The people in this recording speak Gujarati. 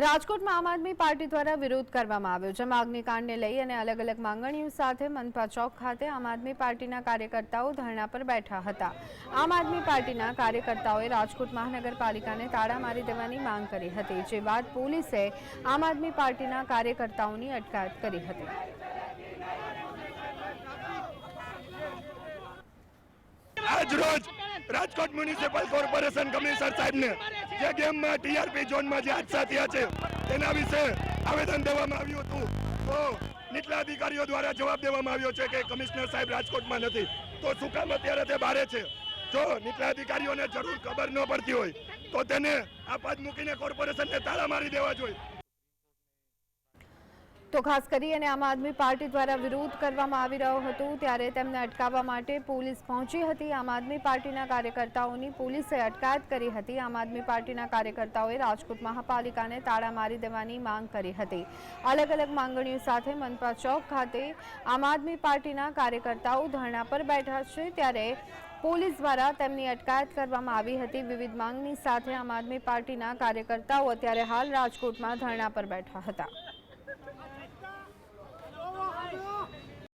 રાજકોટમાં આમ આદમી પાર્ટી દ્વારા વિરોધ કરવામાં આવ્યો, જેમાં અગ્નિકાંડને લઈ અને અલગ અલગ માંગણીઓ સાથે મનપા ચોક ખાતે આમ આદમી પાર્ટીના કાર્યકર્તાઓ ધરણા પર બેઠા હતા। આમ આદમી પાર્ટીના કાર્યકર્તાઓએ રાજકોટ મહાનગરપાલિકાને તાળા મારી દેવાની માંગ કરી હતી, જે બાદ પોલીસે આમ આદમી પાર્ટીના કાર્યકર્તાઓની અટકાયત કરી હતી। આજરોજ રાજકોટ મ્યુનિસિપલ કોર્પોરેશન કમિશનર સાહેબને જે ગેમમાં ટીઆરપી ઝોનમાં જે હાદસા થયા છે તેના વિશે આવેદન દેવામાં આવ્યું હતું, તો નીચલા અધિકારીઓ દ્વારા જવાબ દેવામાં આવ્યો છે કે કમિશનર સાહેબ રાજકોટમાં નથી, તો શું કામ અત્યારે તે બહાર છે? જો નીચલા અધિકારીઓને જરૂર ખબર ન પડતી હોય તો તેને આ પદ મૂકીને કોર્પોરેશનને તાળા મારી દેવા જોઈએ। તો ખાસ કરીને આમ આદમી પાર્ટી દ્વારા વિરોધ કરવામાં આવી રહ્યો હતો, ત્યારે તેમને અટકાવવા માટે પોલીસ પહોંચી હતી। આમ આદમી પાર્ટીના કાર્યકર્તાઓની પોલીસે અટકાયત કરી હતી। આમ આદમી પાર્ટીના કાર્યકર્તાઓએ રાજકોટ મહાપાલિકાને તાળા મારી દેવાની માંગ કરી હતી। અલગ અલગ માંગણીઓ સાથે મનપા ચોક ખાતે આમ આદમી પાર્ટીના કાર્યકર્તાઓ ધરણા પર બેઠા છે, ત્યારે પોલીસ દ્વારા તેમની અટકાયત કરવામાં આવી હતી। વિવિધ માંગણી સાથે આમ આદમી પાર્ટીના કાર્યકર્તાઓ અત્યારે હાલ રાજકોટમાં ધરણા પર બેઠા હતા।